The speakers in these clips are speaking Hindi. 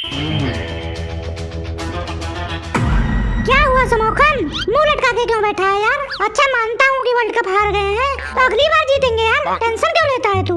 क्या हुआ समोखन, मुंह लटका के क्यों बैठा है यार? अच्छा मानता हूँ कि वर्ल्ड कप हार गए हैं, तो अगली बार जीतेंगे यार, टेंशन क्यों लेता है तू?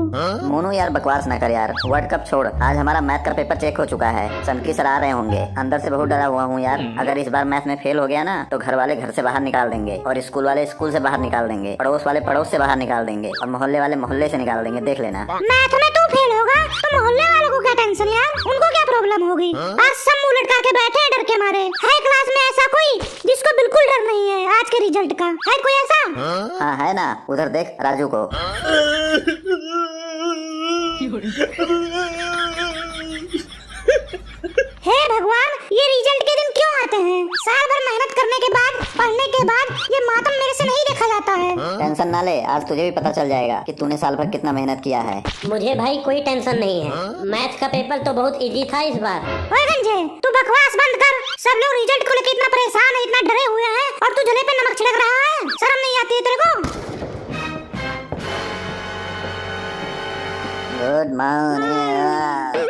मोनू यार बकवास ना कर यार, वर्ल्ड कप छोड़, आज हमारा मैथ का पेपर चेक हो चुका है। सनकी सर आ रहे होंगे, अंदर से बहुत डरा हुआ हूँ यार। अगर इस बार मैथ में फेल हो गया ना तो घर वाले घर से बाहर निकाल देंगे, और स्कूल वाले स्कूल से बाहर निकाल देंगे, पड़ोस वाले पड़ोस से बाहर निकाल देंगे, और मोहल्ले वाले मोहल्ले से निकाल देंगे, देख लेना। मैथ में तू फेल होगा तो मोहल्ले वालों को क्या टेंशन यार, उनको क्या प्रॉब्लम होगी? आज सब मुंह लटका के बैठे हैं डर के मारे। है क्लास में ऐसा कोई जिसको बिल्कुल डर नहीं है आज के रिजल्ट का? है कोई ऐसा? हाँ है ना, उधर देख राजू को। हे भगवान, ये रिजल्ट के दिन क्यों आते हैं? साल भर मेहनत करने के बाद, पढ़ने के बाद ये मातम मेरे से नहीं देखा जाता है। टेंशन ना ले, आज तुझे भी पता चल जाएगा कि तूने साल भर कितना मेहनत किया है। मुझे भाई कोई टेंशन नहीं है, मैथ का पेपर तो बहुत इजी था इस बार। ओए गंजे, तू बकवास बंद कर। सब लोग रिजल्ट को लेकर इतना परेशान है, इतना डरे हुए हैं, और तू जले पे नमक छिड़क रहा है। शर्म नहीं आती है तेरे को? Good morning.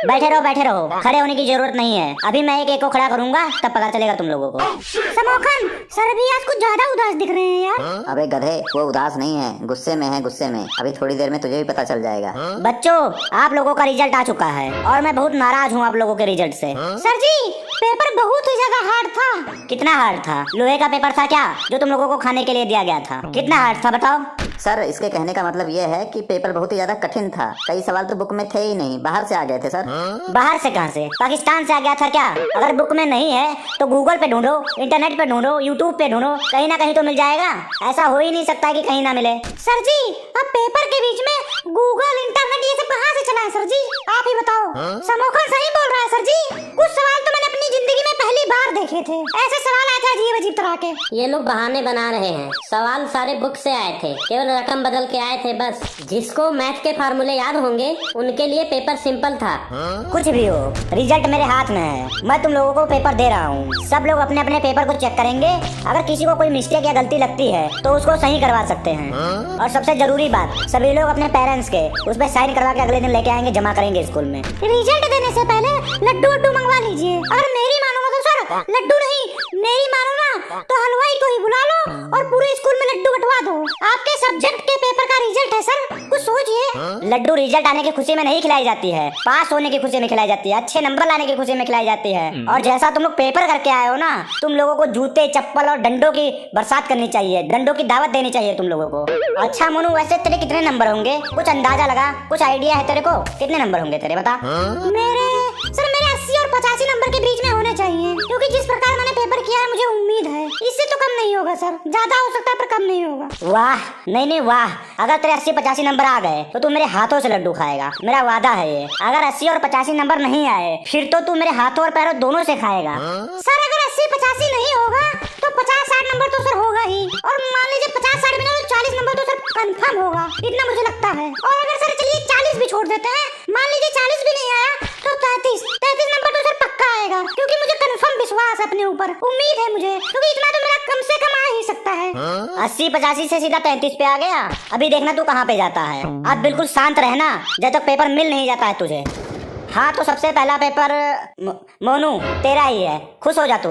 बैठे रहो, खड़े होने की जरूरत नहीं है। अभी मैं एक को खड़ा करूंगा, तब पता चलेगा तुम लोगों को। समोखन, सर भी आज कुछ ज्यादा उदास दिख रहे हैं यार। अबे गधे, वो उदास नहीं है, गुस्से में है, गुस्से में। अभी थोड़ी देर में तुझे भी पता चल जाएगा। बच्चों, आप लोगों का रिजल्ट आ चुका है और मैं बहुत नाराज हूँ आप लोगों के रिजल्ट से। सर जी, पेपर बहुत ही ज्यादा हार्ड था। कितना हार्ड था? लोहे का पेपर था क्या जो तुम लोगों को खाने के लिए दिया गया था? कितना हार्ड था बताओ? सर, इसके कहने का मतलब ये है कि पेपर बहुत ही ज्यादा कठिन था। कई सवाल तो बुक में थे ही नहीं, बाहर से आ गए थे सर। बाहर से कहां से? पाकिस्तान से आ गया था क्या? अगर बुक में नहीं है तो गूगल पे ढूंढो, इंटरनेट पे ढूंढो, यूट्यूब पे ढूंढो, कहीं ना कहीं तो मिल जाएगा। ऐसा हो ही नहीं सकता कि कहीं ना मिले। सर जी, अब पेपर के बीच में गूगल, इंटरनेट ये सब कहाँ से चला है सर जी? आप ही बताओ। समोखन सही बोल रहा है सर जी। कुछ सवाल तो मैंने अपनी जिंदगी में पहली बार देखे थे। ऐसे सवाल आए थे अजीब अजीब तरह के। ये लोग बहाने बना रहे हैं, सवाल सारे बुक से आए थे, केवल रकम बदल के आए थे बस। जिसको मैथ के फार्मूले याद होंगे उनके लिए पेपर सिंपल था। कुछ भी हो, रिजल्ट मेरे हाथ में है। मैं तुम लोगों को पेपर दे रहा हूँ। सब लोग अपने अपने पेपर को चेक करेंगे। अगर किसी को कोई मिस्टेक या गलती लगती है तो उसको सही करवा सकते हैं। और सबसे जरूरी बात, सभी लोग अपने पेरेंट्स के उस पर साइन करवा के अगले दिन लेके आएंगे, जमा करेंगे स्कूल में। रिजल्ट देने से पहले लड्डू वड्डू मंगवा लीजिए। अगर मेरी मानो तो सर लड्डू नहीं, मेरी मानो ना तो हलवाई को ही बुला लो और पूरे स्कूल में लड्डू बंटवा दो। आपके सब्जेक्ट के पेपर का रिजल्ट है सर, कुछ सोचिए। लड्डू रिजल्ट आने की खुशी में नहीं खिलाई जाती है, पास होने की खुशी में खिलाई जाती है, अच्छे नंबर लाने की खुशी में खिलाई जाती है। और जैसा तुम लोग पेपर करके आए हो ना, तुम लोगों को जूते, चप्पल और डंडों की बरसात करनी चाहिए, डंडों की दावत देनी चाहिए तुम लोगों को। अच्छा मोनू, वैसे तेरे कितने नंबर होंगे? कुछ अंदाजा लगा, कुछ आइडिया है तेरे को? कितने नंबर होंगे तेरे, बता। मेरे 80 और 85 नंबर के बीच में होने चाहिए, क्योंकि जिस प्रकार मैंने पेपर किया है मुझे उम्मीद है इससे तो कम नहीं होगा सर। ज्यादा हो सकता है पर कम नहीं होगा। वाह, नहीं वाह। अगर तेरे 80-85 नंबर आ गए तो तू मेरे हाथों से लड्डू खाएगा, मेरा वादा है ये। अगर 80 और 85 नंबर नहीं आए फिर तो तू मेरे हाथों और पैरों दोनों से खाएगा। सर अगर 80-85 नहीं होगा तो 50-60 नंबर तो सर होगा ही, और मान लीजिए 50-60 में तो 40 नंबर तो सर कंफर्म होगा, इतना मुझे लगता है। और अगर सर चलिए 40 भी छोड़ देते हैं, मान लीजिए 40 भी नहीं आया तो 33 नंबर तो सर पक्का आएगा, क्योंकि मुझे कंफर्म विश्वास है अपने ऊपर, उम्मीद है मुझे, क्योंकि इतना तो मेरा कम से कम आ ही सकता है। 80-85 से सीधा 33 पे आ गया। अभी देखना तू कहाँ पे जाता है। अब बिल्कुल शांत रहना जब तक पेपर मिल नहीं जाता है तुझे। हाँ तो सबसे पहला पेपर मोनू तेरा ही है, खुश हो जा तू।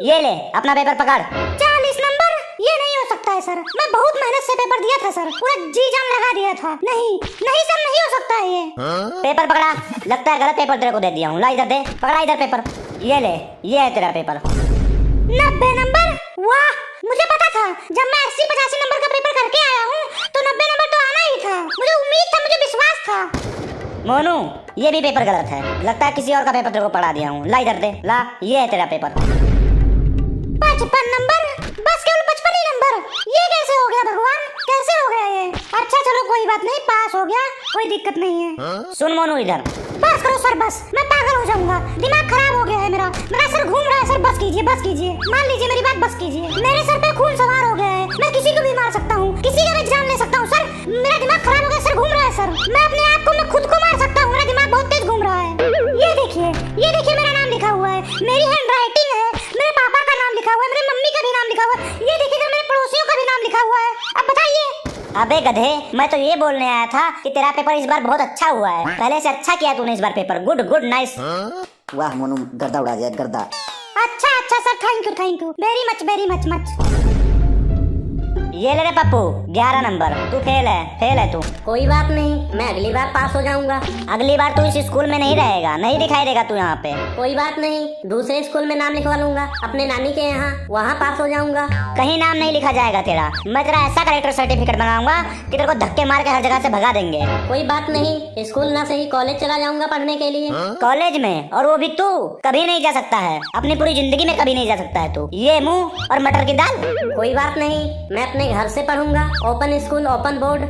ये ले अपना पेपर पकड़। 40 नंबर? ये नहीं हो सकता है सर, मैं बहुत मेहनत से पेपर दिया था सर, पूरा जी जान लगा दिया था। नहीं सर, नहीं हो सकता है ये। पेपर पकड़ा, लगता है गलत पेपर तेरे को दे दिया हूँ। ला इधर दे, पकड़ा इधर पेपर। ये ले, ये है तेरा पेपर। 90 नंबर? वाह, मुझे पता था जब मैं 80-85 नंबर का पेपर करके आया हूँ तो 90 नंबर तो आना ही था। मुझे उम्मीद था, मुझे विश्वास था। मोनू, ये भी पेपर गलत है, लगता है किसी और का पेपर तेरे को पढ़ा दिया हूँ। ला इधर दे, ला, ये है तेरा पेपर। 55 नंबर? बस केवल 55 ही नंबर? ये कैसे हो गया भगवान, कैसे हो गया ये? अच्छा चलो कोई बात नहीं, पास हो गया, कोई दिक्कत नहीं है। सुन मोनू इधर। बस करो सर, बस मैं पागल हो जाऊंगा, दिमाग खराब हो गया है मेरा सर घूम रहा है सर। बस कीजिए, बस कीजिए, मान लीजिए मेरी बात, बस कीजिए। मेरे सर पे खून सवार हो गया है, मैं किसी को भी मार सकता हूँ, किसी का भी जान ले सकता हूँ सर। मेरा दिमाग खराब हो गया सर, घूम रहा है सर। मैं अपने आप को, मैं खुद को मार सकता हूँ, मेरा दिमाग बहुत तेज घूम रहा है। ये देखिए मेरा नाम लिखा हुआ है, मेरी हैंड राइटिंग है, मेरे पापा का नाम लिखा हुआ है, मेरी मम्मी का भी नाम लिखा हुआ है, ये देखिएगा मेरे पड़ोसियों का भी नाम लिखा हुआ है। अब बताइए। अबे गधे, मैं तो ये बोलने आया था कि तेरा पेपर इस बार बहुत अच्छा हुआ है, पहले से अच्छा किया तूने इस बार पेपर। Good nice. वाह मोनू, गर्दा उड़ा दिया, गर्दा। अच्छा sir, thank you very much. ये ले रे पप्पू, 11 नंबर। तू फेल है तू। कोई बात नहीं, मैं अगली बार पास हो जाऊंगा। अगली बार तू इस स्कूल में नहीं रहेगा, नहीं दिखाई देगा तू यहाँ पे। कोई बात नहीं, दूसरे स्कूल में नाम लिखवा लूंगा अपने नानी के यहाँ, वहाँ पास हो जाऊंगा। कहीं नाम नहीं लिखा जाएगा तेरा। मैं तेरा ऐसा करेक्टर सर्टिफिकेट बनाऊंगा कि तेरे को धक्के मार के हर जगह से भगा देंगे। कोई बात नहीं, स्कूल ना सही कॉलेज चला जाऊंगा पढ़ने के लिए। कॉलेज में? और वो भी तू कभी नहीं जा सकता है, अपनी पूरी जिंदगी में कभी नहीं जा सकता है तू। ये मुँह और मटर की दाल। कोई बात नहीं, मैं अपने घर से पढ़ूंगा, ओपन स्कूल ओपन बोर्ड।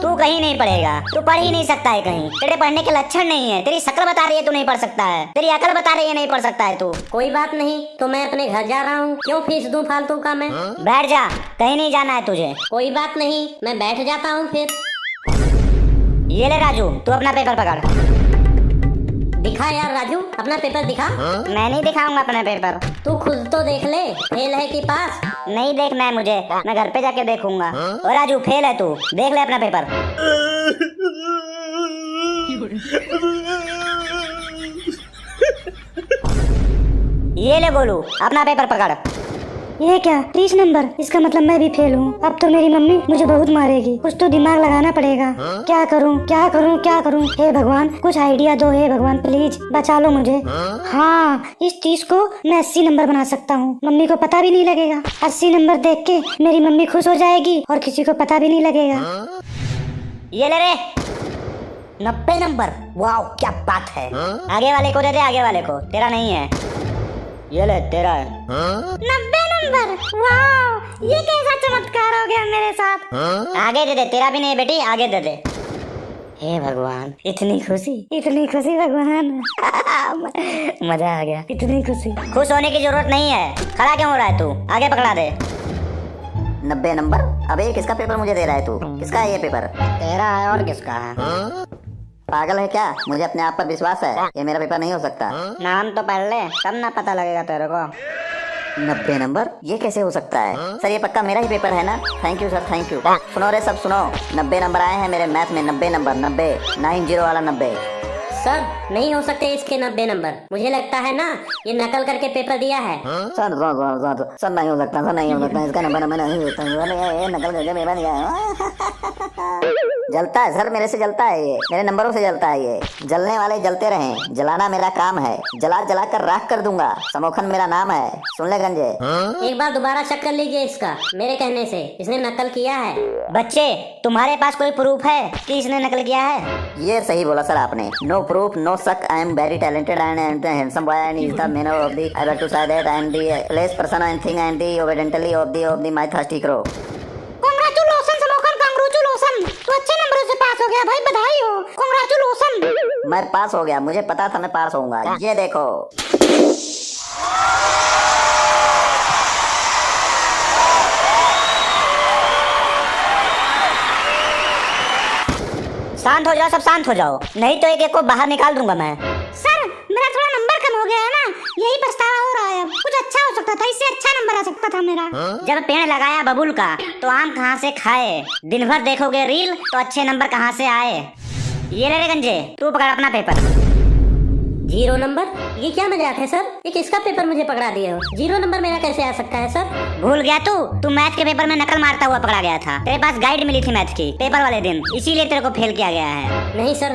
तू कहीं नहीं पढ़ेगा, तू पढ़ ही नहीं सकता है कहीं। तेरे पढ़ने के लक्षण नहीं है, तेरी शक्ल बता रही है तू नहीं पढ़ सकता है, तेरी अकल बता रही है नहीं पढ़ सकता है तू। कोई बात नहीं, तो मैं अपने घर जा रहा हूँ, क्यों फीस दूं फालतू का मैं। बैठ जा, कहीं नहीं जाना है तुझे। कोई बात नहीं, मैं बैठ जाता हूँ फिर। ये ले राजू, तू अपना पेपर पकड़। दिखा यार राजू, अपना पेपर दिखा। मैं नहीं दिखाऊंगा अपना पेपर, तू खुद तो देख ले, फेल है कि पास। नहीं देखना है मुझे, मैं घर पे जाके देखूंगा। और राजू, फेल है तू, देख ले अपना पेपर। ये ले गोलू, अपना पेपर पकड़। ये क्या 30 नंबर? इसका मतलब मैं भी फेल हूँ। अब तो मेरी मम्मी मुझे बहुत मारेगी, कुछ तो दिमाग लगाना पड़ेगा। क्या करूँ? हे भगवान, कुछ आइडिया दो, हे भगवान प्लीज बचा लो मुझे। हाँ, इस 30 को मैं 80 नंबर बना सकता हूँ, मम्मी को पता भी नहीं लगेगा। 80 नंबर देख के मेरी मम्मी खुश हो जाएगी और किसी को पता भी नहीं लगेगा। ये ले रे 90 नंबर। वाह क्या बात है। आगे वाले को दे दे, आगे वाले को, तेरा नहीं है। ये ले, तेरा है। 90 नंबर, वाह ये कैसा चमत्कार हो गया मेरे साथ। आगे दे दे, तेरा भी नहीं है बेटी, आगे दे दे। हे भगवान, इतनी खुशी भगवान। मजा आ गया, इतनी खुशी। खुश होने की जरूरत नहीं है, खड़ा क्यों हो रहा है तू? आगे पकड़ा दे। 90 नंबर? अबे किसका पेपर मुझे दे रहा है तू? किसका है ये पेपर? तेरा है, और किसका है? पागल है क्या? मुझे अपने आप पर विश्वास है, ये मेरा पेपर नहीं हो सकता। नाम तो पढ़ ले, तब ना पता लगेगा तेरे को। 90 नंबर? ये कैसे हो सकता है सर? ये पक्का मेरा ही पेपर है ना? Thank you sir, thank you. सुनो रे सब सुनो, 90 नंबर आए हैं मेरे मैथ में। 90 नंबर, 90 90 वाला 90। सर नहीं हो सकते इसके 90 नंबर, मुझे लगता है ना ये नकल करके पेपर दिया है। सर नहीं हो सकता, सर नहीं हो सकता, इसका नंबर नहीं हो सकता, ये नकल करके पेपर दिया है। जलता है सर, मेरे से जलता है ये, मेरे नंबरों से जलता है ये। जलने वाले जलते रहें, जलाना मेरा काम है, जला जला कर राख कर दूंगा। समोखन मेरा नाम है, सुन ले गंजे। एक बार दोबारा चेक कर लीजिए इसका, मेरे कहने से इसने नकल किया है। बच्चे, तुम्हारे पास कोई प्रूफ है कि इसने नकल किया है? ये सही बोला सर आपने। नो प्रूफ नो शक, I am very talented and handsome boy and is the man of the I to say that I am the place person and thing and the obediently of the my thirsty crow. Congratulation Samokhan, congratulation, तू अच्छे नंबरों से पास हो गया भाई, बधाई हो, कांग्रेचुलेशन। मैं पास हो गया, मुझे पता था मैं पास होऊंगा। ये देखो शांत हो जाओ, सब शांत हो जाओ, नहीं तो एक एक को बाहर निकाल दूंगा मैं। सर मेरा थोड़ा नंबर कम हो गया है ना, यही पछतावा हो रहा है। अब कुछ अच्छा हो सकता था, इससे अच्छा नंबर आ सकता था मेरा। जब पेड़ लगाया बबूल का तो आम कहाँ से खाए, दिन भर देखोगे रील तो अच्छे नंबर कहाँ से आए। ये ले रे गंजे, तू पकड़ अपना पेपर। 0 नंबर? ये क्या मजाक है सर? ये किसका पेपर मुझे पकड़ा दिए हो? 0 नंबर मेरा कैसे आ सकता है सर? भूल गया तू मैथ के पेपर में नकल मारता हुआ पकड़ा गया था। तेरे पास गाइड मिली थी मैथ की पेपर वाले दिन, इसीलिए तेरे को फेल किया गया है। नहीं सर,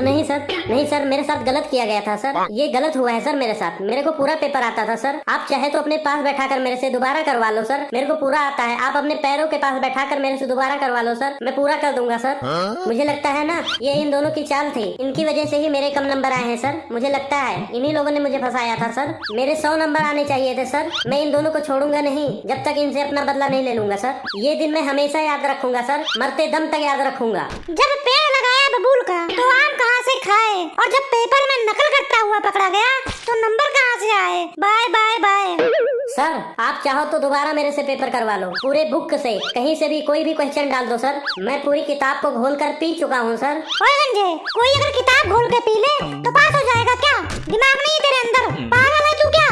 मेरे साथ गलत किया गया था सर, ये गलत हुआ है सर मेरे साथ। मेरे को पूरा पेपर आता था सर, आप चाहे तो अपने पास बैठा कर मेरे से दोबारा करवा लो सर, मेरे को पूरा आता है। आप अपने पैरों के पास बैठा कर मेरे से दोबारा करवा लो सर, मैं पूरा कर दूंगा सर। मुझे लगता है ना ये इन दोनों की चाल थी, इनकी वजह से ही मेरे कम नंबर आए हैं सर। मुझे लगता है इन्हीं लोगों ने मुझे फंसाया था सर। मेरे 100 नंबर आने चाहिए थे सर। मैं इन दोनों को छोड़ूंगा नहीं जब तक इनसे अपना बदला नहीं ले लूंगा सर। ये दिन मैं हमेशा याद रखूंगा सर, मरते दम तक याद रखूंगा। जब पेड़ लगाया बबूल का तो आम कहाँ से खाए, और जब पेपर में नकल करता हुआ पकड़ा गया तो नंबर कहाँ से आए। Bye bye bye. सर आप चाहो तो दोबारा मेरे से पेपर करवा लो, पूरे बुक से कहीं से भी कोई भी क्वेश्चन डाल दो सर। मैं पूरी किताब को घोल कर पी चुका हूँ सर। ओए गंजे, कोई अगर किताब घोल के पी ले तो पास हो जाएगा क्या? दिमाग नहीं तेरे अंदर, पागल है तू क्या?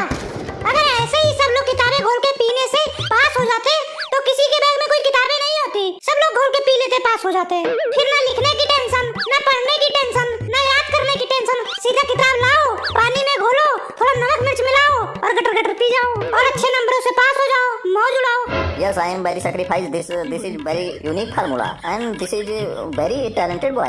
अगर ऐसे ही सब लोग किताबें घोल के पीने से पास हो जाते तो किसी के बैग में कोई किताबें नहीं होती, सब लोग घोल के पी लेते, पास हो जाते। फिर ना लिखने की टेंशन, ना पढ़ने की टेंशन, ना याद करने की टेंशन, सीधा किताब लाओ, पानी में घोलो, थोड़ा जाओ और अच्छे नंबरों से पास हो जाओ, मौज उड़ाओ। Yes, I am very sacrifice. This is very unique formula and this is very talented boy.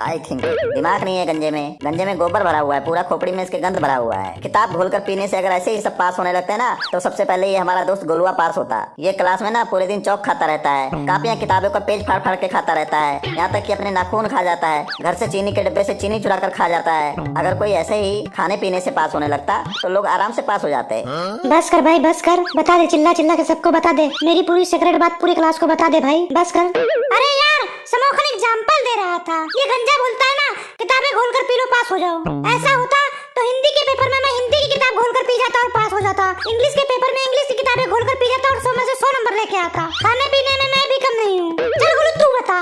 I think. दिमाग नहीं है गंजे में, गंजे में गोबर भरा हुआ है, पूरा खोपड़ी में इसके गंद भरा हुआ है। किताब घोल कर पीने से अगर ऐसे ही सब पास होने लगते हैं ना, तो सबसे पहले ये हमारा दोस्त गोलुआ पास होता। ये क्लास में ना पूरे दिन चौक खाता रहता है, कापियां किताबों का पेज फाड़ फाड़ के खाता रहता है, यहाँ तक कि अपने नाखून खा जाता है, घर से चीनी के डिब्बे से चीनी चुरा कर खा जाता है। अगर कोई ऐसे ही खाने पीने से पास होने लगता तो लोग आराम से पास हो जाते। बस कर भाई, बस कर, बता दे, चिल्ला चिल्ला के सबको बता दे, मेरी पूरी सीक्रेट बात पूरी क्लास को बता दे भाई, बस कर। अरे यार, समोखन एग्जाम्पल दे रहा था। ये गंजा बोलता है ना, किताबें घोल कर पी लो पास हो जाओ। ऐसा होता तो हिंदी के पेपर में मैं हिंदी की किताब घोल कर पी जाता और पास हो जाता। इंग्लिश के पेपर में इंग्लिश की किताबें घोल कर पी जाता और 100 में से 100 नंबर लेके आता। खाने पीने में मैं भी कम नहीं हूँ। चल गोलू, तू बता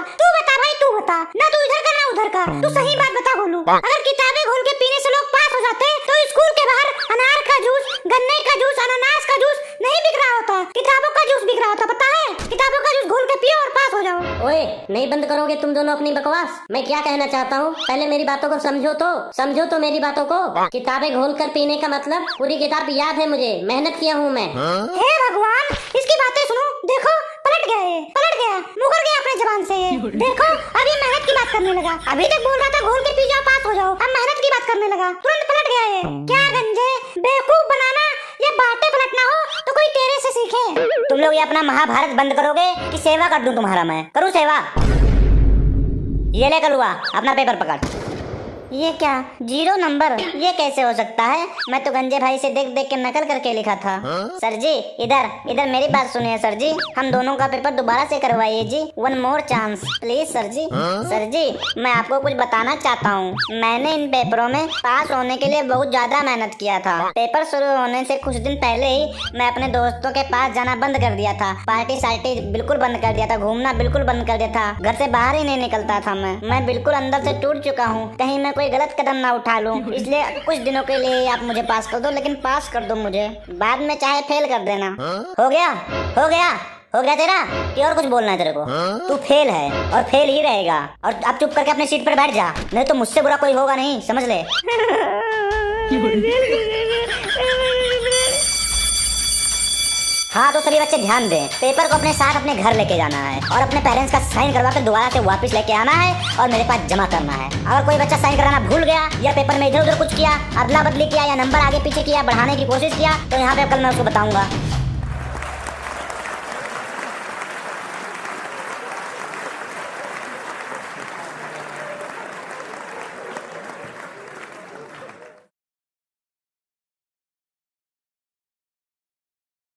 भाई, तू बता ना, तू इधर का ना उधर का, तू सही बात बता गोलू। अगर किताबें घोल के पीने से लोग पास हो जाते तो स्कूल के बाहर अनार का जूस, गन्ने का जूस, अनानास का जूस नहीं बिक रहा होता, किताबों का जूस बिक रहा होता। पता है, किताबों का जूस घोल के पियो और पास हो जाओ। ओए, नहीं बंद करोगे तुम दोनों अपनी बकवास? मैं क्या कहना चाहता हूँ, पहले मेरी बातों को समझो तो मेरी बातों को। किताबें घोल कर पीने का मतलब पूरी किताब याद है मुझे, मेहनत किया हूँ मैं। हे भगवान, इसकी बातें सुनो, देखो पलट गया, मुकर गया अपने जबान से। देखो अब ये मेहनत की बात करने लगा। अभी तक बोल रहा था घोल के पी जाओ पास हो जाओ, अब मेहनत की बात करने लगा, तुरंत पलट गया ये। क्या गंजे, बेवकूफ बनाना या बातें पलटना हो तो कोई तेरे से सीखे। तुम लोग ये अपना महाभारत बंद करोगे कि सेवा कर दूं तुम्हारा? मैं करूं सेवा? ये ले कलुआ, अपना पेपर पकड़। ये क्या 0 नंबर, ये कैसे हो सकता है? मैं तो गंजे भाई से देख देख के नकल करके लिखा था। सर जी, इधर मेरी बात सुनिए सर जी, हम दोनों का पेपर दोबारा से करवाइए जी, 1 more chance please sir ji. Sir ji, मैं आपको कुछ बताना चाहता हूँ, मैंने इन पेपरों में पास होने के लिए बहुत ज्यादा मेहनत किया था। पेपर शुरू होने से कुछ दिन पहले ही मैं अपने दोस्तों के पास जाना बंद कर दिया था, पार्टी सार्टी बिल्कुल बंद कर दिया था, घूमना बिल्कुल बंद कर दिया था, घर से बाहर ही नहीं निकलता था मैं बिल्कुल अंदर से टूट चुका हूँ, कहीं मैं कोई गलत कदम ना उठा लूं, इसलिए कुछ दिनों के लिए आप मुझे पास कर दो, लेकिन पास कर दो मुझे, बाद में चाहे फेल कर देना। हो गया तेरा, कि और कुछ बोलना है तेरे को? तू फेल है और फेल ही रहेगा, और अब चुप करके अपने सीट पर बैठ जा, नहीं तो मुझसे बुरा कोई होगा नहीं, समझ ले। हाँ तो सभी बच्चे ध्यान दें, पेपर को अपने साथ अपने घर लेके जाना है और अपने पेरेंट्स का साइन करवा कर दोबारा से वापस लेके आना है और मेरे पास जमा करना है। अगर कोई बच्चा साइन कराना भूल गया या पेपर में इधर उधर कुछ किया, अदला बदली किया या नंबर आगे पीछे किया, बढ़ाने की कोशिश किया, तो यहाँ पे कल मैं उसको बताऊंगा।